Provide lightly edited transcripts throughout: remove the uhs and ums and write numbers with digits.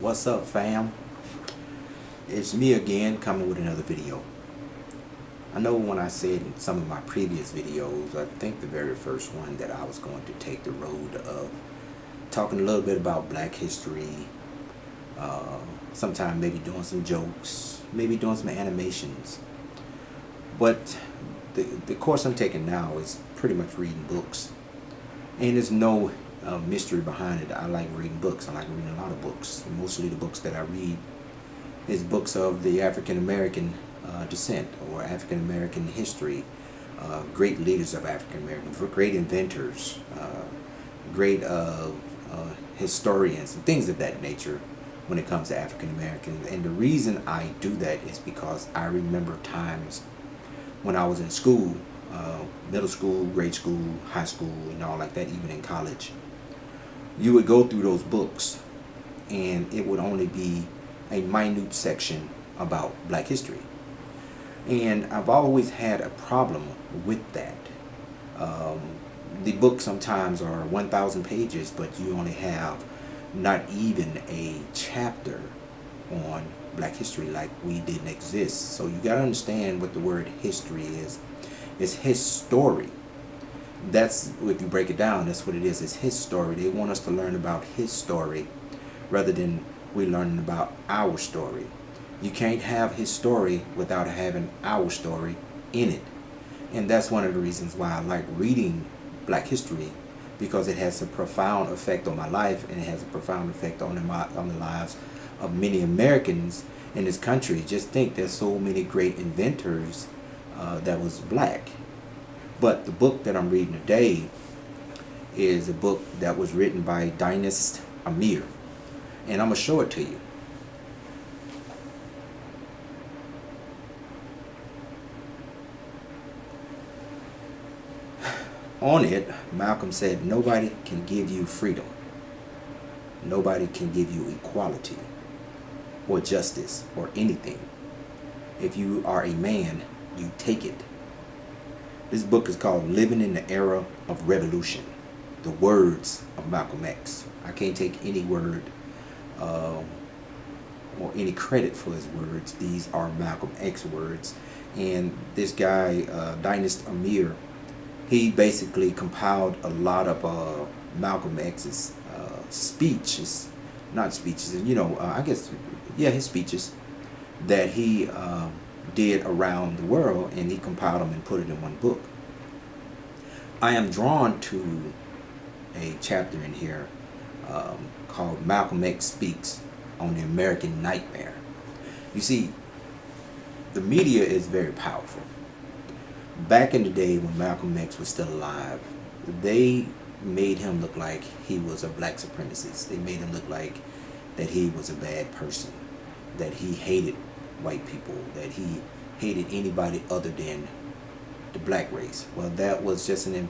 What's up, fam? It's me again, coming with another video. I know when I said in some of my previous videos, I think the very first one, that I was going to take the road of talking a little bit about black history, sometime maybe doing some jokes, maybe doing some animations. But the course I'm taking now is pretty much reading books. And there's no mystery behind it. I like reading books. I like reading a lot of books. Mostly the books that I read is books of the African American descent or African American history, great leaders of African Americans, great inventors, great historians, and things of that nature when it comes to African Americans. And the reason I do that is because I remember times when I was in school, middle school, grade school, high school, and all like that, even in college. You would go through those books and it would only be a minute section about black history. And I've always had a problem with that. The books sometimes are 1,000 pages, but you only have not even a chapter on black history, like we didn't exist. So you got to understand what the word history is. It's his story. That's, if you break it down, that's what it is. It's his story. They want us to learn about his story rather than we learning about our story. You can't have his story without having our story in it. And that's one of the reasons why I like reading black history, because it has a profound effect on my life, and it has a profound effect on the lives of many Americans in this country. Just think, there's so many great inventors that was black. But the book that I'm reading today is a book that was written by Dynast Amir, and I'm going to show it to you. On it, Malcolm said, nobody can give you freedom. Nobody can give you equality or justice or anything. If you are a man, you take it. This book is called Living in the Era of Revolution. The words of Malcolm X. I can't take any word or any credit for his words. These are Malcolm X words. And this guy, Dynast Amir, he basically compiled a lot of Malcolm X's speeches, not speeches, I guess, yeah, his speeches that he did around the world, and he compiled them and put it in one book. I am drawn to a chapter in here called Malcolm X Speaks on the American Nightmare. You see, the media is very powerful. Back in the day when Malcolm X was still alive, they made him look like he was a black supremacist. They made him look like that he was a bad person, that he hated white people, that he hated anybody other than the black race. Well, that was just an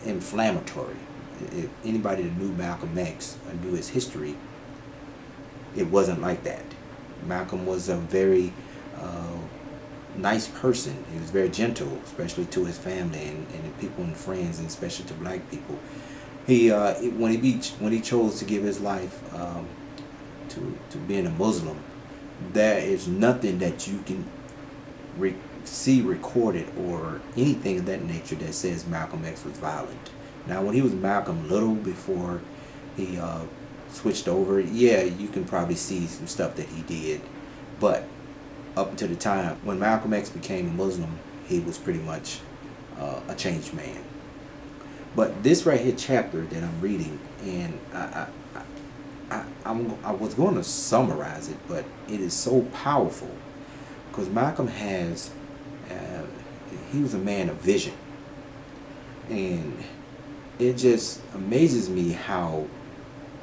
inflammatory. If anybody that knew Malcolm X and knew his history, it wasn't like that. Malcolm was a very nice person. He was very gentle, especially to his family and the people and friends, and especially to black people. He when he chose to give his life to being a Muslim, there is nothing that you can see recorded or anything of that nature that says Malcolm X was violent. Now, when he was Malcolm Little, before he switched over, yeah, you can probably see some stuff that he did. But up until the time when Malcolm X became a Muslim, he was pretty much a changed man. But this right here chapter that I'm reading, and I was going to summarize it, but it is so powerful because Malcolm has, he was a man of vision. And it just amazes me how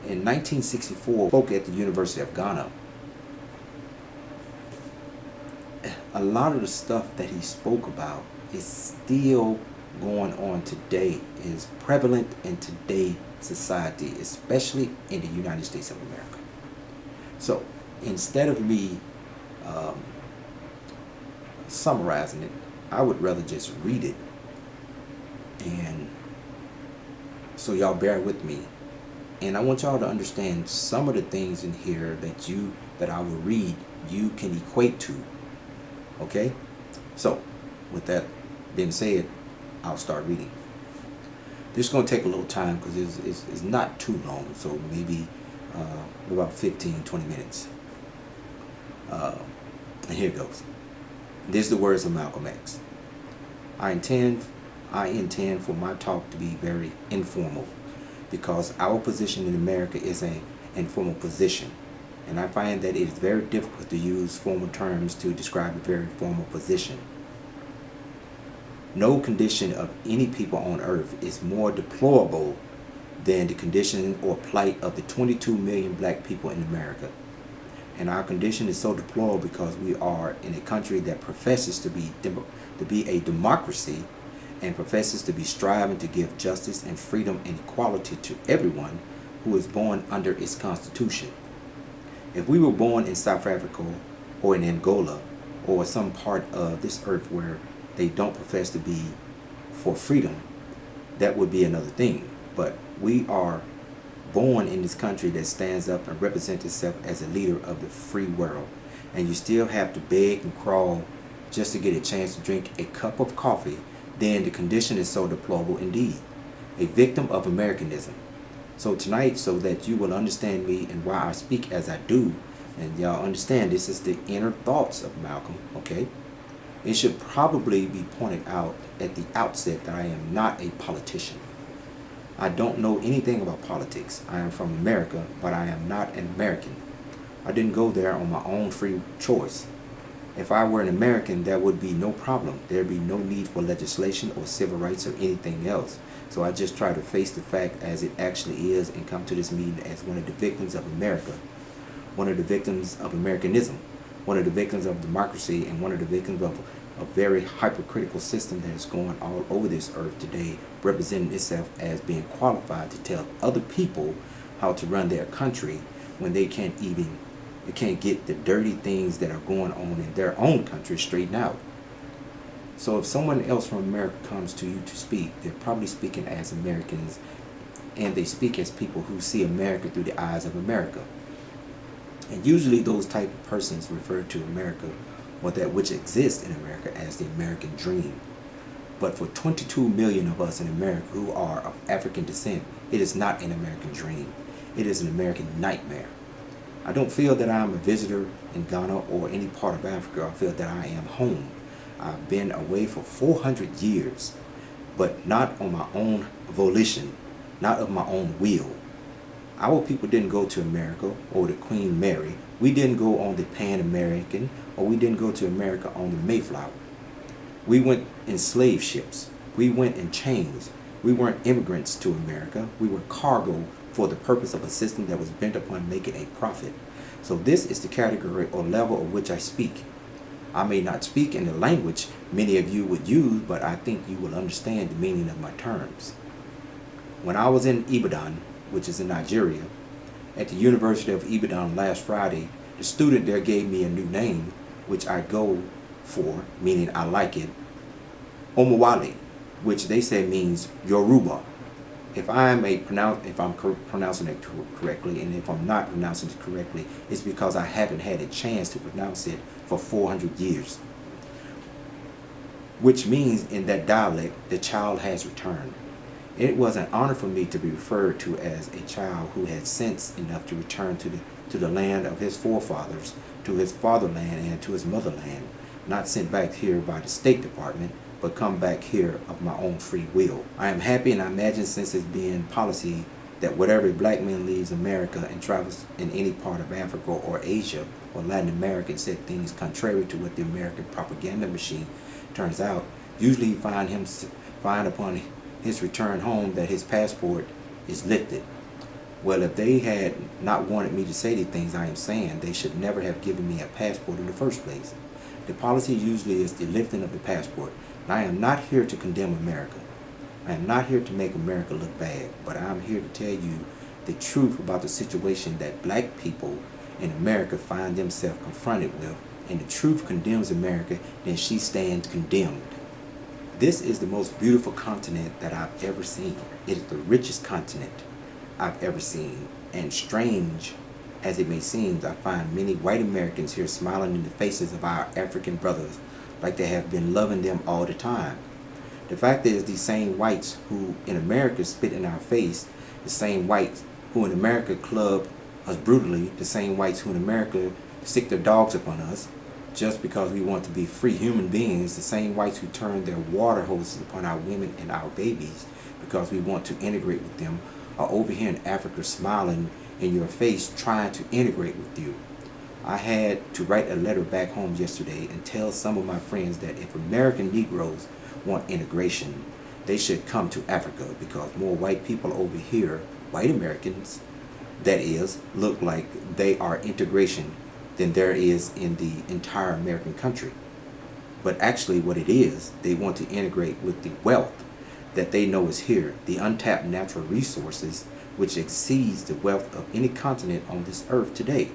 in 1964, spoke at the University of Ghana, a lot of the stuff that he spoke about is still going on today, is prevalent in today's society, especially in the United States of America. So instead of me summarizing it, I would rather just read it. And so y'all bear with me And I want y'all to understand some of the things in here that I will read, you can equate to. Okay? So, with that being said, I'll start reading. This is going to take a little time because it's not too long, so maybe about 15-20 minutes. And here it goes. This is the words of Malcolm X. I intend for my talk to be very informal because our position in America is an informal position, and I find that it is very difficult to use formal terms to describe a very formal position. No condition of any people on earth is more deplorable than the condition or plight of the 22 million black people in America. And our condition is so deplorable because we are in a country that professes to be a democracy and professes to be striving to give justice and freedom and equality to everyone who is born under its constitution. If we were born in South Africa or in Angola or some part of this earth where they don't profess to be for freedom, that would be another thing. But we are born in this country that stands up and represents itself as a leader of the free world, and you still have to beg and crawl just to get a chance to drink a cup of coffee, then the condition is so deplorable indeed. A victim of Americanism. So tonight, so that you will understand me and why I speak as I do, and y'all understand this is the inner thoughts of Malcolm, okay? It should probably be pointed out at the outset that I am not a politician. I don't know anything about politics. I am from America, but I am not an American. I didn't go there on my own free choice. If I were an American, there would be no problem. There'd be no need for legislation or civil rights or anything else. So I just try to face the fact as it actually is and come to this meeting as one of the victims of America, one of the victims of Americanism, one of the victims of democracy, and one of the victims of a very hypercritical system that is going all over this earth today, representing itself as being qualified to tell other people how to run their country when they can't get the dirty things that are going on in their own country straightened out. So if someone else from America comes to you to speak, they're probably speaking as Americans, and they speak as people who see America through the eyes of America. And usually those type of persons refer to America or that which exists in America as the American dream. But for 22 million of us in America who are of African descent, it is not an American dream. It is an American nightmare. I don't feel that I am a visitor in Ghana or any part of Africa. I feel that I am home. I've been away for 400 years, but not on my own volition, not of my own will. Our people didn't go to America or to Queen Mary. We didn't go on the Pan-American, or we didn't go to America on the Mayflower. We went in slave ships. We went in chains. We weren't immigrants to America. We were cargo for the purpose of a system that was bent upon making a profit. So this is the category or level of which I speak. I may not speak in the language many of you would use, but I think you will understand the meaning of my terms. When I was in Ibadan, which is in Nigeria, at the University of Ibadan last Friday, the student there gave me a new name, which I go for, meaning I like it, Omowale, which they say means Yoruba. If I'm pronouncing it correctly, and if I'm not pronouncing it correctly, it's because I haven't had a chance to pronounce it for 400 years. Which means in that dialect, the child has returned. It was an honor for me to be referred to as a child who had sense enough to return to the land of his forefathers, to his fatherland and to his motherland, not sent back here by the State Department, but come back here of my own free will. I am happy, and I imagine since it's being policy that whatever black man leaves America and travels in any part of Africa or Asia or Latin America and said things contrary to what the American propaganda machine turns out, usually you find upon his return home that his passport is lifted. Well, if they had not wanted me to say the things I am saying, they should never have given me a passport in the first place. The policy usually is the lifting of the passport. And I am not here to condemn America. I am not here to make America look bad, but I am here to tell you the truth about the situation that black people in America find themselves confronted with, and the truth condemns America, then she stands condemned. This is the most beautiful continent that I've ever seen. It is the richest continent. I've ever seen. And strange as it may seem, I find many white Americans here smiling in the faces of our African brothers like they have been loving them all the time. The fact is, these same whites who in America spit in our face, the same whites who in America club us brutally, the same whites who in America stick their dogs upon us just because we want to be free human beings, the same whites who turn their water hoses upon our women and our babies because we want to integrate with them, are over here in Africa smiling in your face trying to integrate with you. I had to write a letter back home yesterday and tell some of my friends that if American Negroes want integration, they should come to Africa because more white people over here, white Americans, that is, look like they are integration than there is in the entire American country. But actually what it is, they want to integrate with the wealth that they know is here, the untapped natural resources which exceeds the wealth of any continent on this earth today.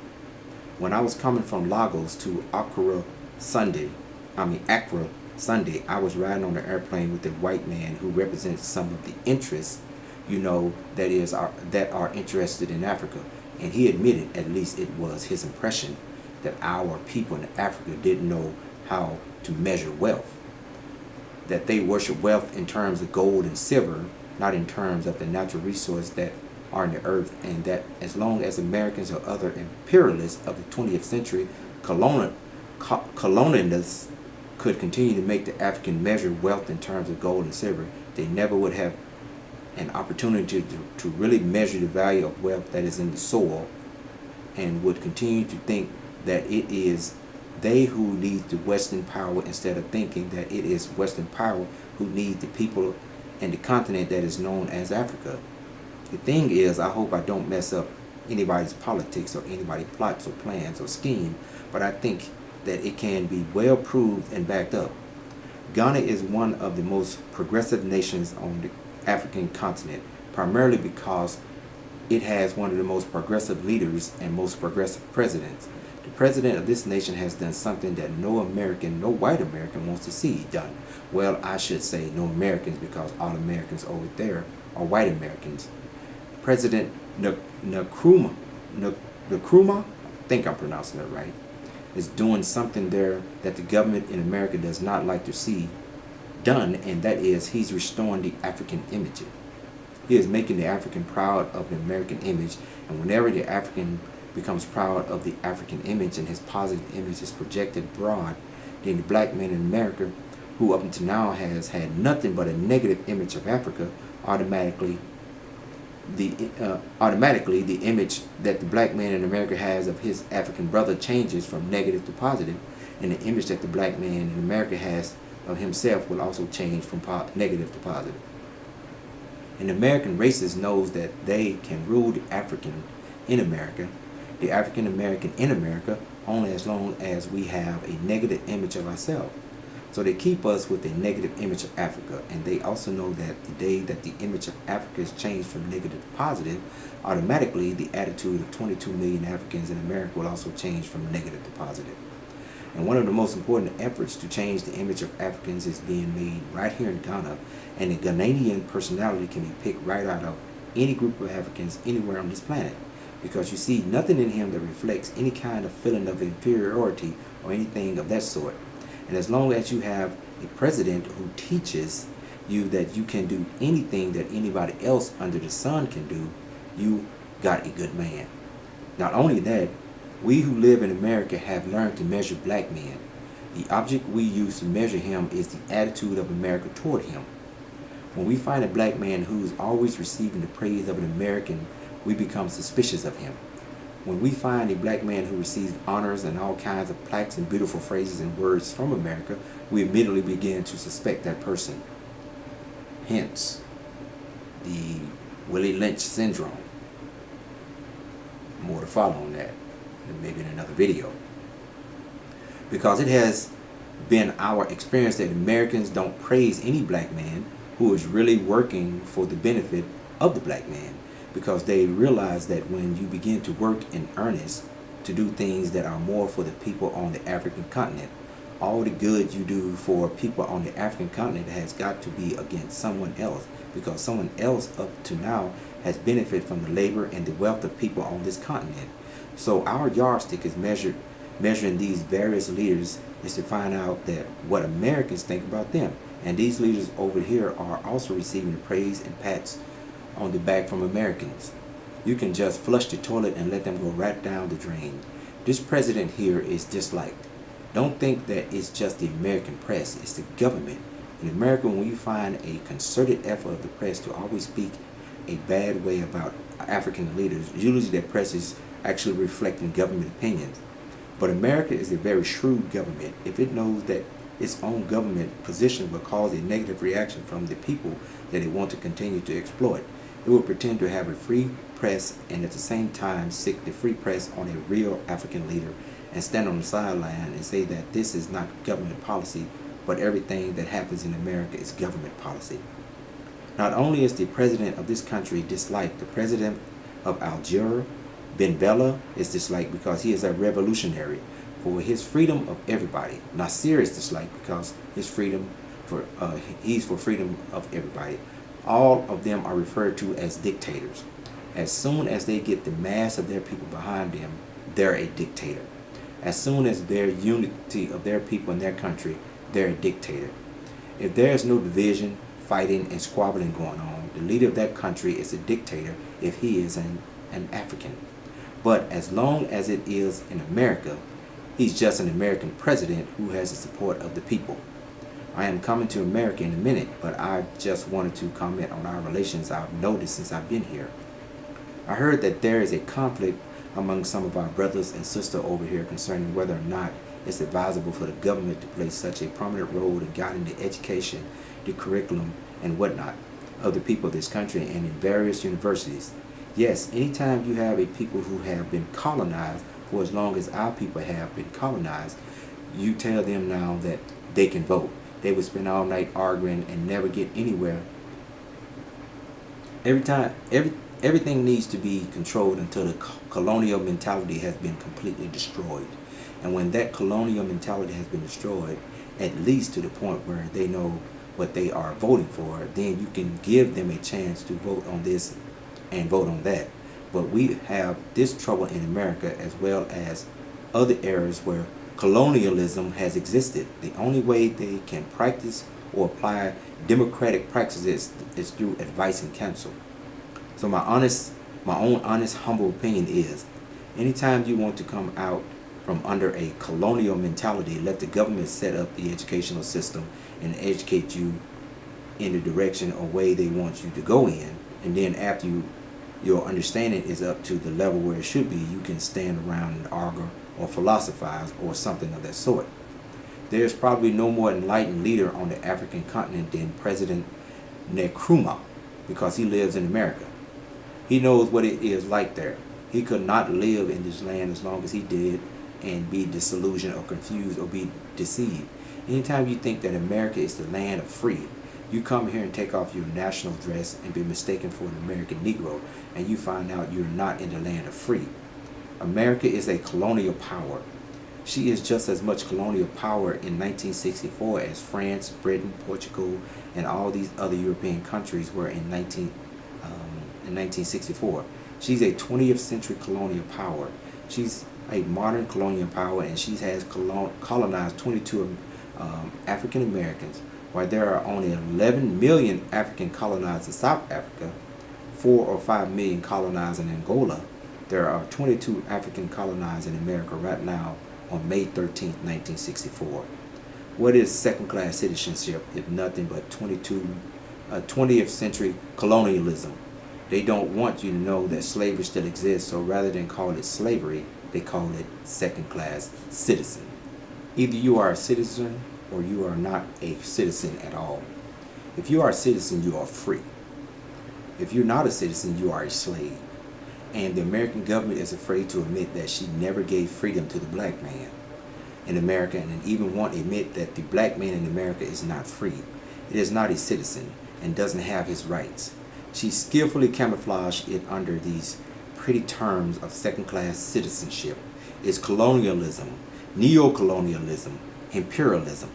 When I was coming from Lagos to Accra Sunday, I was riding on an airplane with a white man who represents some of the interests, that are interested in Africa. And he admitted, at least it was his impression, that our people in Africa didn't know how to measure wealth. That they worship wealth in terms of gold and silver, not in terms of the natural resources that are in the earth, and that as long as Americans or other imperialists of the 20th century colonialists could continue to make the African measure wealth in terms of gold and silver, they never would have an opportunity to really measure the value of wealth that is in the soil, and would continue to think that it is they who need the Western power instead of thinking that it is Western power who need the people and the continent that is known as Africa. The thing is, I hope I don't mess up anybody's politics or anybody's plots or plans or scheme, but I think that it can be well proved and backed up. Ghana is one of the most progressive nations on the African continent, primarily because it has one of the most progressive leaders and most progressive presidents. The president of this nation has done something that no American, no white American wants to see done. Well, I should say no Americans, because all Americans over there are white Americans. President Nkrumah, I think I'm pronouncing it right, is doing something there that the government in America does not like to see done, and that is he's restoring the African image. He is making the African proud of the American image, and whenever the African becomes proud of the African image and his positive image is projected abroad, then the black man in America, who up until now has had nothing but a negative image of Africa, automatically the image that the black man in America has of his African brother changes from negative to positive, and the image that the black man in America has of himself will also change from negative to positive. And the American racist knows that they can rule the African in America, the African American in America, only as long as we have a negative image of ourselves. So they keep us with a negative image of Africa, and they also know that the day that the image of Africa is changed from negative to positive, automatically the attitude of 22 million Africans in America will also change from negative to positive. And one of the most important efforts to change the image of Africans is being made right here in Ghana, and the Ghanaian personality can be picked right out of any group of Africans anywhere on this planet, because you see nothing in him that reflects any kind of feeling of inferiority or anything of that sort. And as long as you have a president who teaches you that you can do anything that anybody else under the sun can do, you got a good man. Not only that, we who live in America have learned to measure black men. The object we use to measure him is the attitude of America toward him. When we find a black man who is always receiving the praise of an American, we become suspicious of him. When we find a black man who receives honors and all kinds of plaques and beautiful phrases and words from America, we immediately begin to suspect that person. Hence, the Willie Lynch syndrome. More to follow on that, and maybe in another video. Because it has been our experience that Americans don't praise any black man who is really working for the benefit of the black man, because they realize that when you begin to work in earnest to do things that are more for the people on the African continent, all the good you do for people on the African continent has got to be against someone else, because someone else up to now has benefited from the labor and the wealth of people on this continent. So our yardstick is measuring these various leaders is to find out that what Americans think about them. And these leaders over here are also receiving the praise and pats on the back from Americans. You can just flush the toilet and let them go right down the drain. This president here is disliked. Don't think that it's just the American press, it's the government. In America, when you find a concerted effort of the press to always speak a bad way about African leaders, usually that press is actually reflecting government opinions. But America is a very shrewd government. If it knows that its own government position will cause a negative reaction from the people that it wants to continue to exploit, it will pretend to have a free press and at the same time stick the free press on a real African leader and stand on the sideline and say that this is not government policy, but everything that happens in America is government policy. Not only is the president of this country disliked, the president of Algeria, Ben Bella, is disliked because he is a revolutionary for his freedom of everybody. Nasser is disliked because his freedom for he's for freedom of everybody. All of them are referred to as dictators. As soon as they get the mass of their people behind them, they're a dictator. As soon as their unity of their people in their country, they're a dictator. If there is no division, fighting, and squabbling going on, the leader of that country is a dictator if he is an African. But as long as it is in America, he's just an American president who has the support of the people. I am coming to America in a minute, but I just wanted to comment on our relations I've noticed since I've been here. I heard that there is a conflict among some of our brothers and sisters over here concerning whether or not it's advisable for the government to play such a prominent role in guiding the education, the curriculum, and whatnot of the people of this country and in various universities. Yes, anytime you have a people who have been colonized for as long as our people have been colonized, you tell them now that they can vote. They would spend all night arguing and never get anywhere. Everything needs to be controlled until the colonial mentality has been completely destroyed. And when that colonial mentality has been destroyed, at least to the point where they know what they are voting for, then you can give them a chance to vote on this and vote on that. But we have this trouble in America as well as other areas where colonialism has existed. The only way they can practice or apply democratic practices is through advice and counsel. So my own honest, humble opinion is, anytime you want to come out from under a colonial mentality, let the government set up the educational system and educate you in the direction or way they want you to go in. And then after your understanding is up to the level where it should be, you can stand around and argue or philosophize or something of that sort. There's probably no more enlightened leader on the African continent than President Nkrumah, because he lives in America. He knows what it is like there. He could not live in this land as long as he did and be disillusioned or confused or be deceived. Anytime you think that America is the land of free, you come here and take off your national dress and be mistaken for an American Negro, and you find out you're not in the land of free. America is a colonial power. She is just as much colonial power in 1964 as France, Britain, Portugal, and all these other European countries were in 1964. She's a 20th century colonial power. She's a modern colonial power, and she has colonized 22 African Americans, while there are only 11 million African colonized in South Africa, 4 or 5 million colonized in Angola. There are 22 African colonized in America right now on May 13, 1964. What is second-class citizenship if nothing but 20th century colonialism? They don't want you to know that slavery still exists, so rather than call it slavery, they call it second-class citizen. Either you are a citizen or you are not a citizen at all. If you are a citizen, you are free. If you're not a citizen, you are a slave. And the American government is afraid to admit that she never gave freedom to the black man in America, and even won't admit that the black man in America is not free. It is not a citizen and doesn't have his rights. She skillfully camouflaged it under these pretty terms of second-class citizenship. It's colonialism, neo-colonialism, imperialism.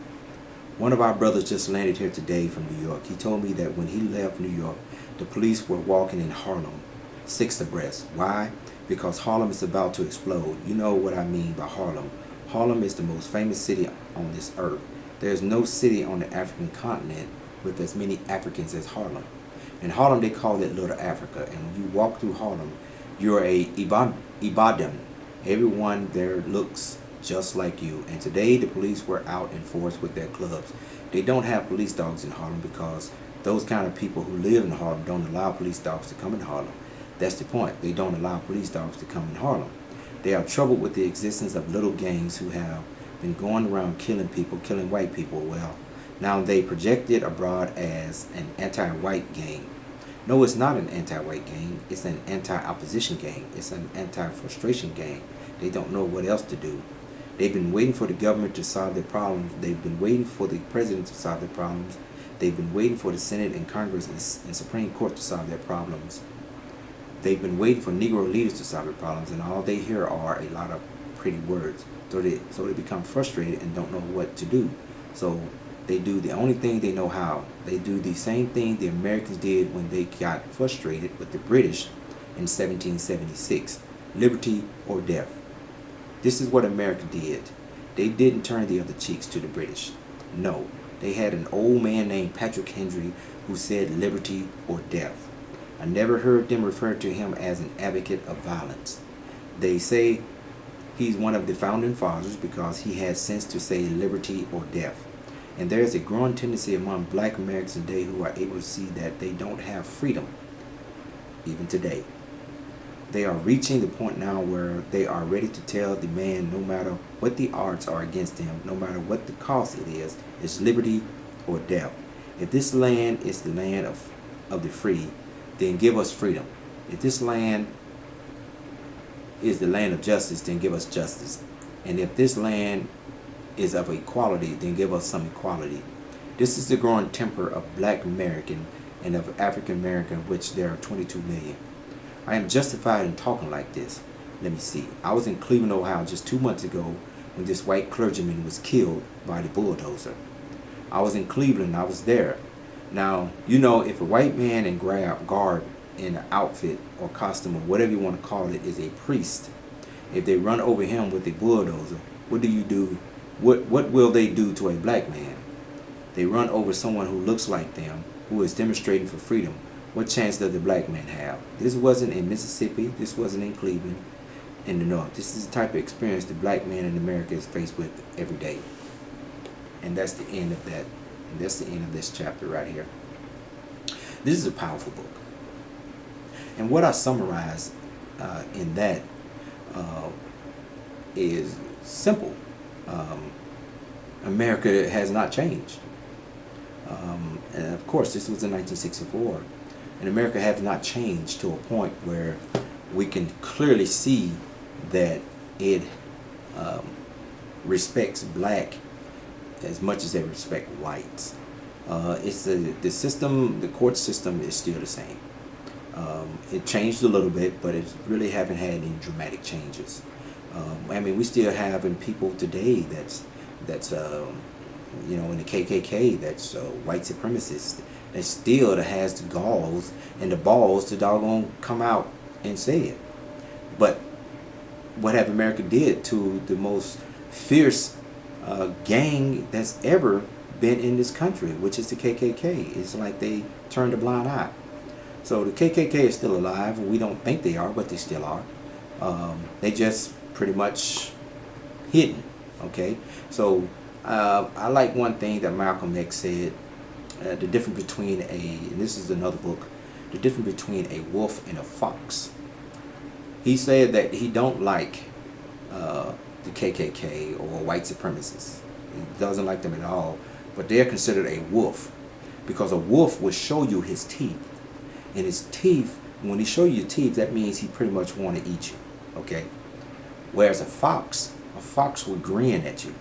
One of our brothers just landed here today from New York. He told me that when he left New York, the police were walking in Harlem, six abreast. Why? Because Harlem is about to explode. You know what I mean by Harlem. Harlem is the most famous city on this earth. There's no city on the African continent with as many Africans as Harlem. In Harlem, they call it Little Africa. And when you walk through Harlem, you're a Ibadan. Everyone there looks just like you. And today the police were out in force with their clubs. They don't have police dogs in Harlem because those kind of people who live in Harlem don't allow police dogs to come in Harlem. That's the point. They don't allow police dogs to come in Harlem. They are troubled with the existence of little gangs who have been going around killing people, killing white people. Well, now they project it abroad as an anti-white gang. No, it's not an anti-white gang. It's an anti-opposition gang. It's an anti-frustration gang. They don't know what else to do. They've been waiting for the government to solve their problems. They've been waiting for the president to solve their problems. They've been waiting for the Senate and Congress and Supreme Court to solve their problems. They've been waiting for Negro leaders to solve their problems, and all they hear are a lot of pretty words. So they become frustrated and don't know what to do. So they do the only thing they know how. They do the same thing the Americans did when they got frustrated with the British in 1776. Liberty or death. This is what America did. They didn't turn the other cheeks to the British. No, they had an old man named Patrick Henry who said liberty or death. I never heard them refer to him as an advocate of violence. They say he's one of the founding fathers because he has sense to say liberty or death. And there is a growing tendency among black Americans today who are able to see that they don't have freedom, even today. They are reaching the point now where they are ready to tell the man, no matter what the odds are against him, no matter what the cost it is, it's liberty or death. If this land is the land of the free, then give us freedom. If this land is the land of justice, then give us justice. And if this land is of equality, then give us some equality. This is the growing temper of black American and of African American, which there are 22 million. I am justified in talking like this. Let me see. I was in Cleveland, Ohio just 2 months ago when this white clergyman was killed by the bulldozer. I was in Cleveland. I was there. Now, you know, if a white man in garb in an outfit or costume or whatever you want to call it is a priest, if they run over him with a bulldozer, what do you do? What will they do to a black man? They run over someone who looks like them, who is demonstrating for freedom. What chance does the black man have? This wasn't in Mississippi. This wasn't in Cleveland, in the North. This is the type of experience the black man in America is faced with every day. And that's the end of that. And that's the end of this chapter right here. This is a powerful book. And what I summarize in that is simple. America has not changed. And of course, this was in 1964. And America has not changed to a point where we can clearly see that it respects black as much as they respect whites. It's the system, the court system is still the same. It changed a little bit, but it really haven't had any dramatic changes. I mean, we still having people today that's you know, in the KKK, that's white supremacists, that still has the galls and the balls to doggone come out and say it. But what have America did to the most fierce gang that's ever been in this country, which is the KKK? It's like they turned a blind eye. So the KKK is still alive. We don't think they are, but they still are. They just pretty much hidden. Okay, so I like one thing that Malcolm X said. The difference between and this is another book, the difference between a wolf and a fox. He said that he don't like the KKK or white supremacists. He doesn't like them at all, but they're considered a wolf because a wolf will show you his teeth. And his teeth, when he show you your teeth, that means he pretty much want to eat you. Okay? Whereas a fox will grin at you,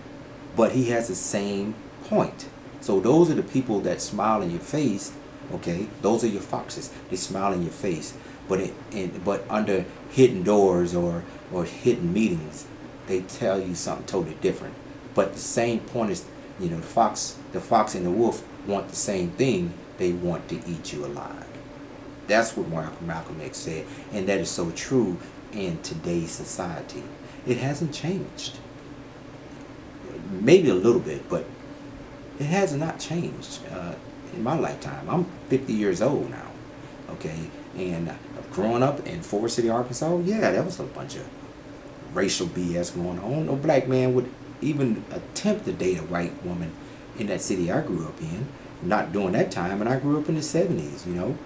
but he has the same point. So those are the people that smile in your face. Okay, those are your foxes. They smile in your face, but but under hidden doors or hidden meetings, they tell you something totally different. But the same point is, you know, the fox and the wolf want the same thing. They want to eat you alive. That's what Malcolm X said, and that is so true in today's society. It hasn't changed. Maybe a little bit, but it has not changed in my lifetime. I'm 50 years old now, okay? And growing up in Forest City, Arkansas, yeah, that was a bunch of racial BS going on. No black man would even attempt to date a white woman in that city I grew up in. Not during that time, and I grew up in the 70s, you know.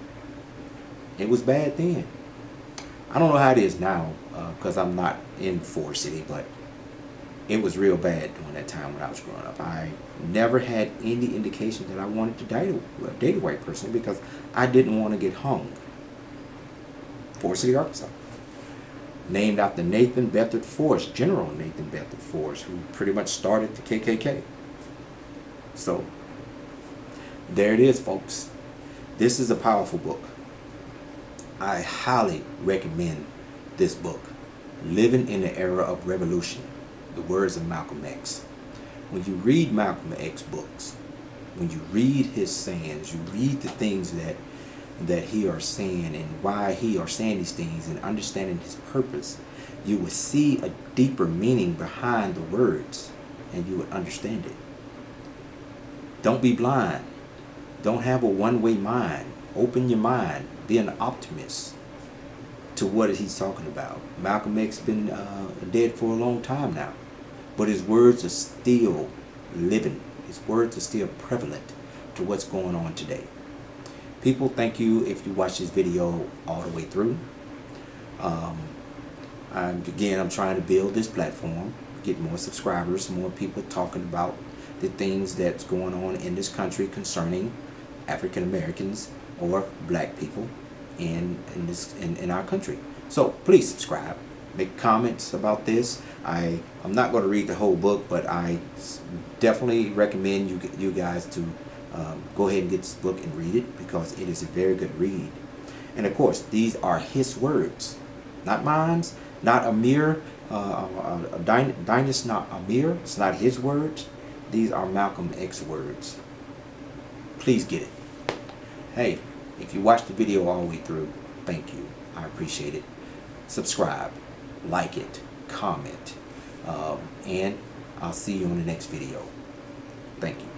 It was bad then. I don't know how it is now, because I'm not in Forest City, but it was real bad during that time when I was growing up. I never had any indication that I wanted to date a white person because I didn't want to get hung. Forest City, Arkansas. Named after Nathan Bedford Forrest, General Nathan Bedford Forrest, who pretty much started the KKK. So, there it is, folks. This is a powerful book. I highly recommend this book, Living in the Era of Revolution, the words of Malcolm X. When you read Malcolm X books, when you read his sayings, you read the things that he are saying and why he are saying these things and understanding his purpose, you will see a deeper meaning behind the words and you would understand it. Don't be blind. Don't have a one-way mind. Open your mind. Be an optimist to what he's talking about. Malcolm X been dead for a long time now, but his words are still living. His words are still prevalent to what's going on today. People, thank you if you watch this video all the way through. I'm trying to build this platform, get more subscribers, more people talking about the things that's going on in this country concerning African Americans or black people in our country. So please subscribe, make comments about this. I'm not going to read the whole book, but I definitely recommend you guys to go ahead and get this book and read it, because it is a very good read. And of course, these are his words, not mine, not Amir, Dinus, not Amir. It's not his words. These are Malcolm X words. Please get it. Hey, if you watched the video all the way through, thank you. I appreciate it. Subscribe, like it, comment, and I'll see you in the next video. Thank you.